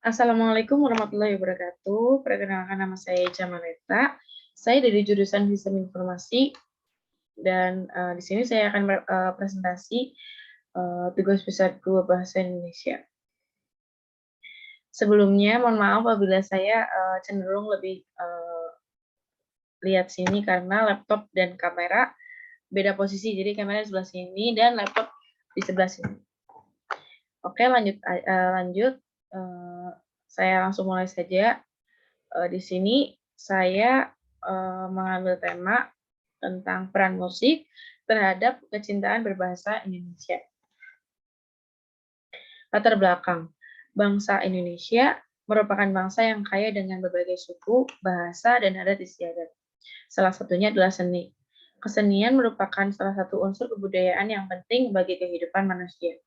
Assalamualaikum warahmatullahi wabarakatuh. Perkenalkan nama saya Jamaleta. Saya dari jurusan Sistem Informasi dan di sini saya akan presentasi tugas besarku Bahasa Indonesia. Sebelumnya, mohon maaf apabila saya cenderung lebih lihat sini karena laptop dan kamera beda posisi. Jadi kamera di sebelah sini dan laptop di sebelah sini. Oke, lanjut. Saya langsung mulai saja. Di sini saya mengambil tema tentang peran musik terhadap kecintaan berbahasa Indonesia. Latar belakang, bangsa Indonesia merupakan bangsa yang kaya dengan berbagai suku, bahasa, dan adat istiadat. Salah satunya adalah seni. Kesenian merupakan salah satu unsur kebudayaan yang penting bagi kehidupan manusia.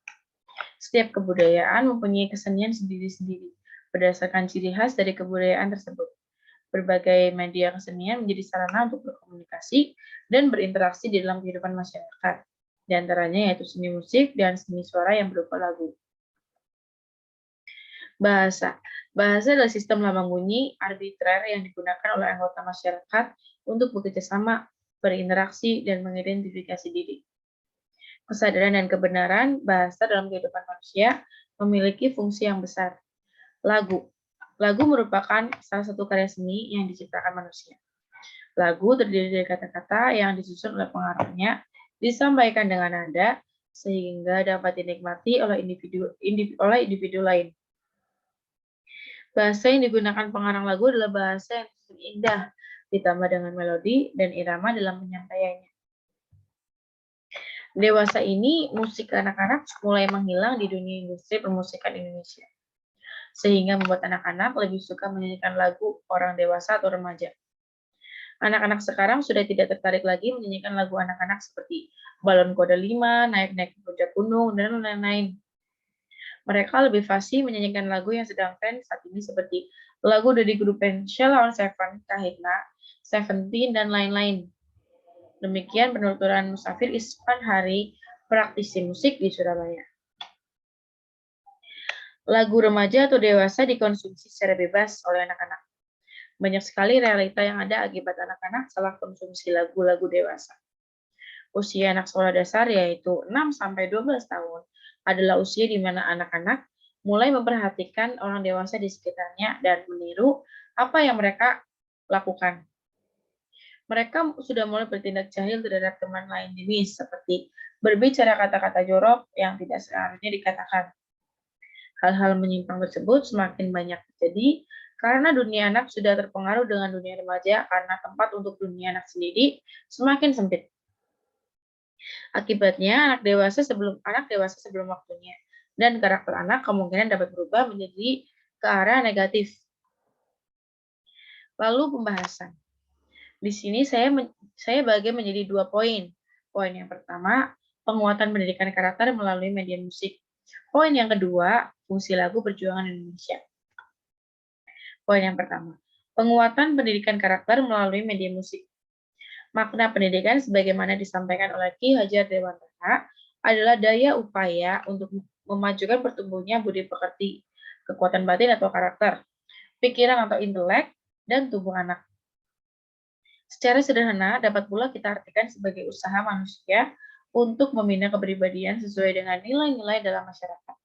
Setiap kebudayaan mempunyai kesenian sendiri-sendiri berdasarkan ciri khas dari kebudayaan tersebut. Berbagai media kesenian menjadi sarana untuk berkomunikasi dan berinteraksi di dalam kehidupan masyarakat. Di antaranya yaitu seni musik dan seni suara yang berupa lagu. Bahasa. Bahasa adalah sistem lambang bunyi arbitrer yang digunakan oleh anggota masyarakat untuk bekerja sama, berinteraksi, dan mengidentifikasi diri. Kesadaran dan kebenaran bahasa dalam kehidupan manusia memiliki fungsi yang besar. Lagu. Lagu merupakan salah satu karya seni yang diciptakan manusia. Lagu terdiri dari kata-kata yang disusun oleh pengarangnya, disampaikan dengan nada, sehingga dapat dinikmati oleh individu lain. Bahasa yang digunakan pengarang lagu adalah bahasa yang tersusun indah, ditambah dengan melodi dan irama dalam penyampaiannya. Dewasa ini, musik anak-anak mulai menghilang di dunia industri permusikan Indonesia, sehingga membuat anak-anak lebih suka menyanyikan lagu orang dewasa atau remaja. Anak-anak sekarang sudah tidak tertarik lagi menyanyikan lagu anak-anak seperti Balon Kuda 5, Naik-naik ke Puncak Gunung, dan lain-lain. Mereka lebih fasih menyanyikan lagu yang sedang tren saat ini seperti lagu dari grup band Sheila on Seven, Kahitna, Seventeen, dan lain-lain. Demikian penuturan Musafir Isfan Hari, praktisi musik di Surabaya. Lagu remaja atau dewasa dikonsumsi secara bebas oleh anak-anak. Banyak sekali realita yang ada akibat anak-anak salah konsumsi lagu-lagu dewasa. Usia anak sekolah dasar yaitu 6-12 tahun adalah usia di mana anak-anak mulai memperhatikan orang dewasa di sekitarnya dan meniru apa yang mereka lakukan. Mereka sudah mulai bertindak jahil terhadap teman lain jenis, seperti berbicara kata-kata jorok yang tidak seharusnya dikatakan. Hal-hal menyimpang tersebut semakin banyak terjadi karena dunia anak sudah terpengaruh dengan dunia remaja karena tempat untuk dunia anak sendiri semakin sempit. Akibatnya, anak dewasa sebelum waktunya, dan karakter anak kemungkinan dapat berubah menjadi ke arah negatif. Lalu pembahasan. Di sini saya bagi menjadi 2 poin. Poin yang pertama, penguatan pendidikan karakter melalui media musik. Poin yang kedua, fungsi lagu perjuangan Indonesia. Poin yang pertama, penguatan pendidikan karakter melalui media musik. Makna pendidikan sebagaimana disampaikan oleh Ki Hajar Dewantara adalah daya upaya untuk memajukan pertumbuhannya budi pekerti, kekuatan batin atau karakter, pikiran atau intelek, dan tubuh anak. Secara sederhana, dapat pula kita artikan sebagai usaha manusia untuk membina kepribadian sesuai dengan nilai-nilai dalam masyarakat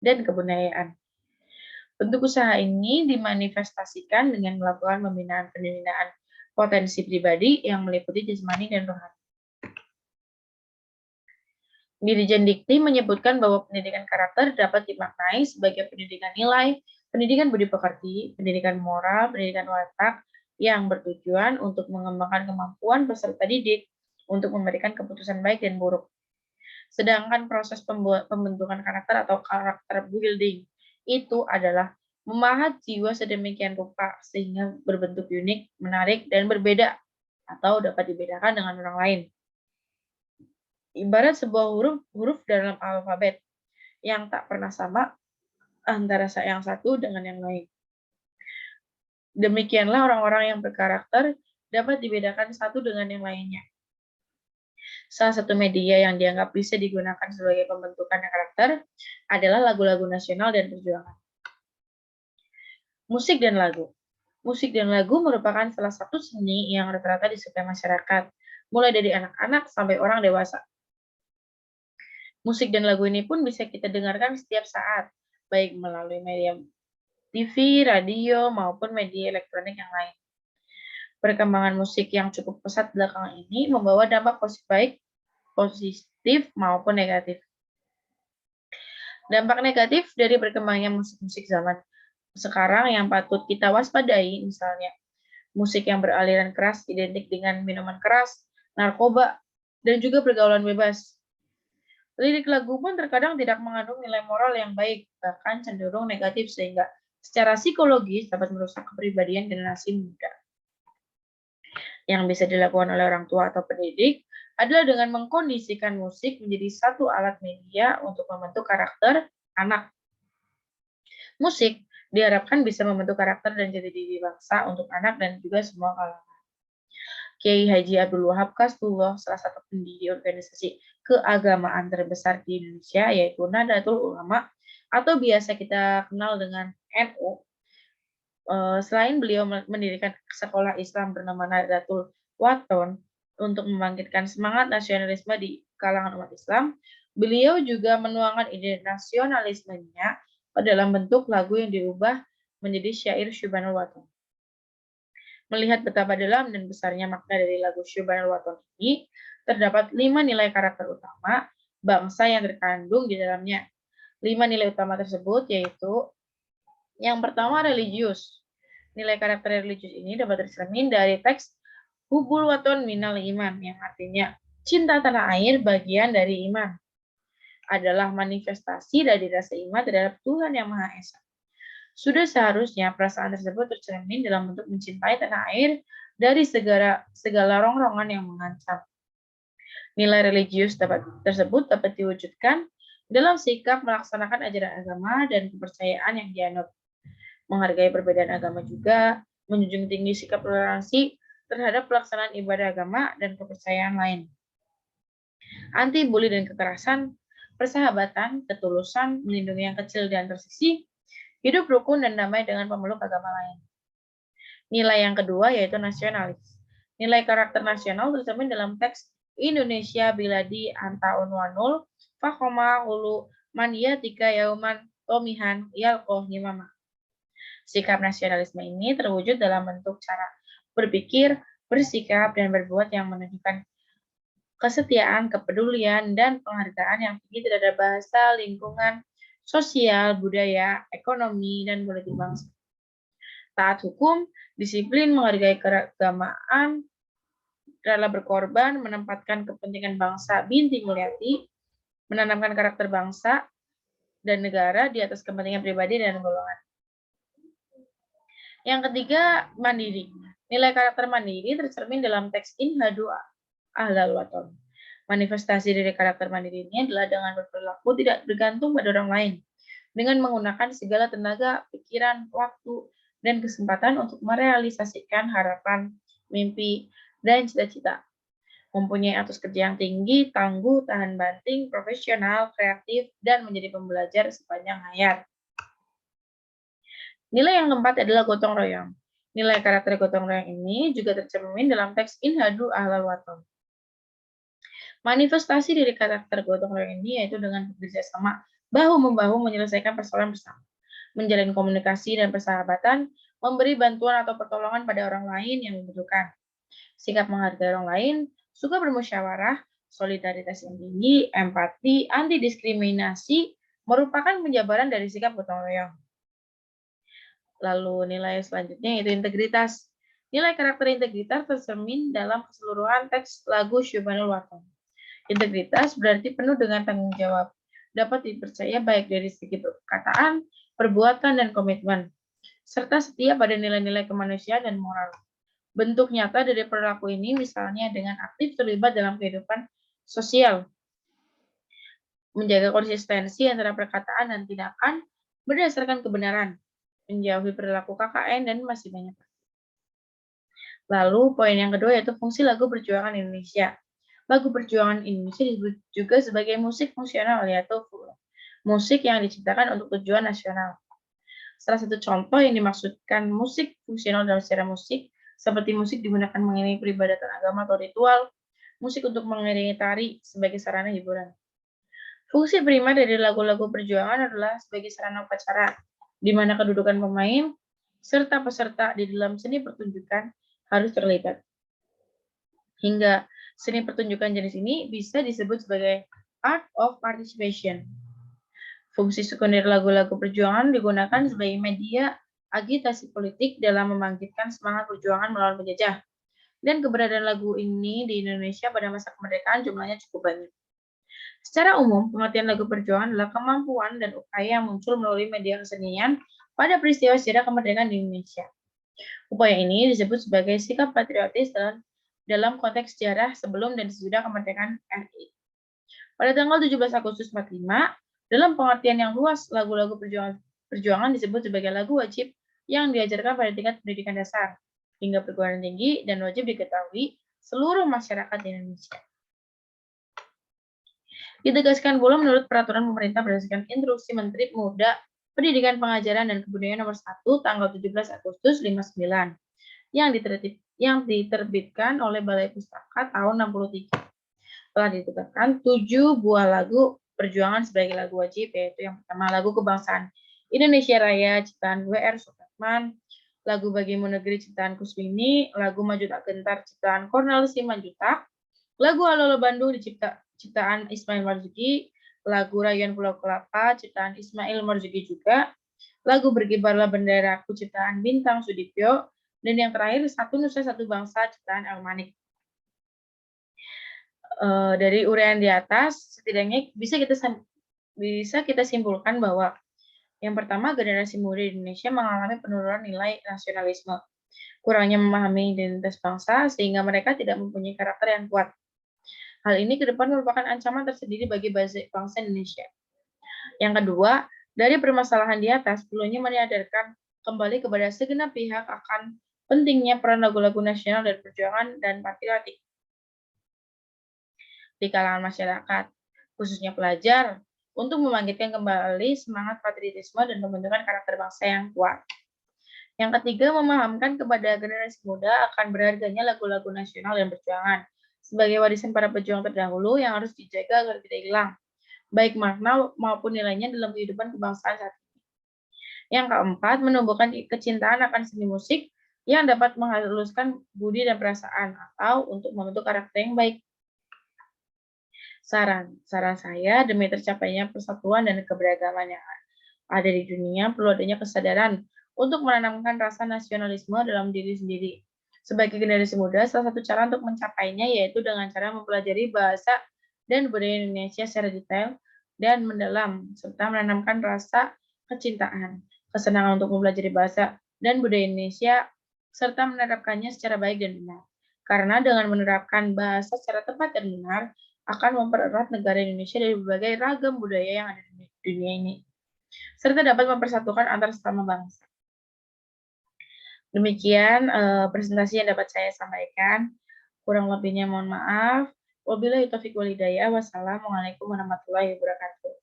dan kebudayaan. Bentuk usaha ini dimanifestasikan dengan melakukan pembinaan potensi pribadi yang meliputi jasmani dan rohani. Dirjen Dikti menyebutkan bahwa pendidikan karakter dapat dimaknai sebagai pendidikan nilai, pendidikan budi pekerti, pendidikan moral, pendidikan watak yang bertujuan untuk mengembangkan kemampuan peserta didik untuk memberikan keputusan baik dan buruk. Sedangkan proses pembentukan karakter atau karakter building itu adalah memahat jiwa sedemikian rupa sehingga berbentuk unik, menarik, dan berbeda atau dapat dibedakan dengan orang lain. Ibarat sebuah huruf dalam alfabet yang tak pernah sama antara yang satu dengan yang lain. Demikianlah orang-orang yang berkarakter dapat dibedakan satu dengan yang lainnya. Salah satu media yang dianggap bisa digunakan sebagai pembentukan karakter adalah lagu-lagu nasional dan perjuangan. Musik dan lagu. Musik dan lagu merupakan salah satu seni yang rata-rata disukai masyarakat, mulai dari anak-anak sampai orang dewasa. Musik dan lagu ini pun bisa kita dengarkan setiap saat, baik melalui media TV, radio, maupun media elektronik yang lain. Perkembangan musik yang cukup pesat belakangan ini membawa dampak positif maupun negatif. Dampak negatif dari berkembangnya musik-musik zaman sekarang yang patut kita waspadai, misalnya musik yang beraliran keras identik dengan minuman keras, narkoba, dan juga pergaulan bebas. Lirik lagu pun terkadang tidak mengandung nilai moral yang baik, bahkan cenderung negatif sehingga secara psikologis dapat merusak kepribadian generasi muda. Yang bisa dilakukan oleh orang tua atau pendidik adalah dengan mengkondisikan musik menjadi satu alat media untuk membentuk karakter anak. Musik diharapkan bisa membentuk karakter dan jati diri bangsa untuk anak dan juga semua kalangan. Kiai Haji Abdul Wahab Kastullah, salah satu pendiri organisasi keagamaan terbesar di Indonesia, yaitu Nahdlatul Ulama, atau biasa kita kenal dengan NU. Selain beliau mendirikan sekolah Islam bernama Nahdlatul Wathon untuk membangkitkan semangat nasionalisme di kalangan umat Islam, beliau juga menuangkan ide nasionalismenya dalam bentuk lagu yang diubah menjadi syair Syubhanul Wathon. Melihat betapa dalam dan besarnya makna dari lagu Syubhanul Wathon ini, terdapat 5 nilai karakter utama bangsa yang terkandung di dalamnya. 5 nilai utama tersebut yaitu yang pertama, religius. Nilai karakter religius ini dapat tercermin dari teks Hubul Waton Minal Iman, yang artinya cinta tanah air bagian dari iman. Adalah manifestasi dari rasa iman terhadap Tuhan Yang Maha Esa. Sudah seharusnya perasaan tersebut tercermin dalam bentuk mencintai tanah air dari segala rongrongan yang mengancam. Nilai religius tersebut dapat diwujudkan dalam sikap melaksanakan ajaran agama dan kepercayaan yang dianut. Menghargai perbedaan agama juga, menjunjung tinggi sikap toleransi terhadap pelaksanaan ibadah agama dan kepercayaan lain. Anti bully dan kekerasan, persahabatan, ketulusan, melindungi yang kecil dan tersisih, hidup rukun dan damai dengan pemeluk agama lain. Nilai yang kedua yaitu nasionalis. Nilai karakter nasional tercermin dalam teks Indonesia Biladi Antaun Wanul, Fakoma Hulu Mania Tika Yauman Tomihan Yalkoh Himama. Sikap nasionalisme ini terwujud dalam bentuk cara berpikir, bersikap, dan berbuat yang menunjukkan kesetiaan, kepedulian, dan penghargaan yang tinggi terhadap bahasa, lingkungan, sosial, budaya, ekonomi, dan politik bangsa. Taat hukum, disiplin, menghargai keagamaan, rela berkorban, menempatkan kepentingan bangsa Binti Mulyati, menanamkan karakter bangsa dan negara di atas kepentingan pribadi dan golongan. Yang ketiga, mandiri. Nilai karakter mandiri tercermin dalam teks Inhadu Ahlal Waton. Manifestasi dari karakter mandiri ini adalah dengan berperilaku tidak bergantung pada orang lain, dengan menggunakan segala tenaga, pikiran, waktu, dan kesempatan untuk merealisasikan harapan, mimpi, dan cita-cita. Mempunyai etos kerja yang tinggi, tangguh, tahan banting, profesional, kreatif, dan menjadi pembelajar sepanjang hayat. Nilai yang keempat adalah gotong royong. Nilai karakter gotong royong ini juga tercermin dalam teks Inhadu Ahlal Waton. Manifestasi dari karakter gotong royong ini yaitu dengan bekerja sama bahu-membahu menyelesaikan persoalan bersama, menjalin komunikasi dan persahabatan, memberi bantuan atau pertolongan pada orang lain yang membutuhkan, sikap menghargai orang lain, suka bermusyawarah, solidaritas yang tinggi, empati, anti diskriminasi merupakan penjabaran dari sikap gotong royong. Lalu nilai selanjutnya yaitu integritas. Nilai karakter integritas tercermin dalam keseluruhan teks lagu Syubhanul Wathon. Integritas berarti penuh dengan tanggung jawab, dapat dipercaya baik dari segi perkataan, perbuatan, dan komitmen, serta setia pada nilai-nilai kemanusiaan dan moral. Bentuk nyata dari perilaku ini misalnya dengan aktif terlibat dalam kehidupan sosial, menjaga konsistensi antara perkataan dan tindakan berdasarkan kebenaran, menjauhi perilaku KKN, dan masih banyak. Lalu poin yang kedua yaitu fungsi lagu perjuangan Indonesia. Lagu perjuangan Indonesia disebut juga sebagai musik fungsional, yaitu musik yang diciptakan untuk tujuan nasional. Salah satu contoh yang dimaksudkan musik fungsional dalam sejarah musik, seperti musik digunakan mengiringi peribadatan agama atau ritual, musik untuk mengiringi tari sebagai sarana hiburan. Fungsi primer dari lagu-lagu perjuangan adalah sebagai sarana upacara, di mana kedudukan pemain serta peserta di dalam seni pertunjukan harus terlibat. Hingga seni pertunjukan jenis ini bisa disebut sebagai art of participation. Fungsi sekunder lagu-lagu perjuangan digunakan sebagai media agitasi politik dalam membangkitkan semangat perjuangan melawan penjajah. Dan keberadaan lagu ini di Indonesia pada masa kemerdekaan jumlahnya cukup banyak. Secara umum, pengertian lagu perjuangan adalah kemampuan dan upaya yang muncul melalui media kesenian pada peristiwa sejarah kemerdekaan di Indonesia. Upaya ini disebut sebagai sikap patriotis dalam konteks sejarah sebelum dan sesudah kemerdekaan RI. Pada tanggal 17 Agustus 45, dalam pengertian yang luas, lagu-lagu perjuangan disebut sebagai lagu wajib yang diajarkan pada tingkat pendidikan dasar hingga perguruan tinggi dan wajib diketahui seluruh masyarakat di Indonesia. Ditegaskan pula menurut peraturan pemerintah berdasarkan instruksi Menteri Pemuda, Pendidikan, Pengajaran, dan Kebudayaan nomor 1 tanggal 17 Agustus 59 yang diterbitkan oleh Balai Pustaka tahun 63. Telah ditetapkan 7 buah lagu perjuangan sebagai lagu wajib, yaitu yang pertama lagu kebangsaan Indonesia Raya ciptaan W.R. Supratman, lagu Bagimu Negeri ciptaan Kuswini, lagu Maju Tak Gentar ciptaan Cornelis Simanjuntak, lagu Halo Bandung ciptaan Ismail Marzuki, lagu Rayuan Pulau Kelapa ciptaan Ismail Marzuki juga, lagu Berkibarlah Benderaku ciptaan Bintang Sudipyo, dan yang terakhir Satu Nusa Satu Bangsa ciptaan El Manik. Dari uraian di atas, setidaknya bisa kita simpulkan bahwa yang pertama, generasi muda di Indonesia mengalami penurunan nilai nasionalisme, kurangnya memahami identitas bangsa, sehingga mereka tidak mempunyai karakter yang kuat. Hal ini ke depan merupakan ancaman tersendiri bagi bangsa Indonesia. Yang kedua, dari permasalahan di atas, perlunya menyadarkan kembali kepada segenap pihak akan pentingnya peran lagu-lagu nasional dan perjuangan dan patriotik di kalangan masyarakat, khususnya pelajar, untuk membangkitkan kembali semangat patriotisme dan pembentukan karakter bangsa yang kuat. Yang ketiga, memahamkan kepada generasi muda akan berharganya lagu-lagu nasional dan perjuangan sebagai warisan para pejuang terdahulu yang harus dijaga agar tidak hilang, baik makna maupun nilainya dalam kehidupan kebangsaan saat ini. Yang keempat, menumbuhkan kecintaan akan seni musik yang dapat menghaluskan budi dan perasaan atau untuk membentuk karakter yang baik. Saran saya, demi tercapainya persatuan dan keberagaman yang ada di dunia, perlu adanya kesadaran untuk menanamkan rasa nasionalisme dalam diri sendiri. Sebagai generasi muda, salah satu cara untuk mencapainya yaitu dengan cara mempelajari bahasa dan budaya Indonesia secara detail dan mendalam, serta menanamkan rasa kecintaan, kesenangan untuk mempelajari bahasa dan budaya Indonesia, serta menerapkannya secara baik dan benar. Karena dengan menerapkan bahasa secara tepat dan benar, akan mempererat negara Indonesia dari berbagai ragam budaya yang ada di dunia ini, serta dapat mempersatukan antar sesama bangsa. Demikian presentasi yang dapat saya sampaikan. Kurang lebihnya mohon maaf. Wabillahi taufiq wal hidayah. Wassalamualaikum warahmatullahi wabarakatuh.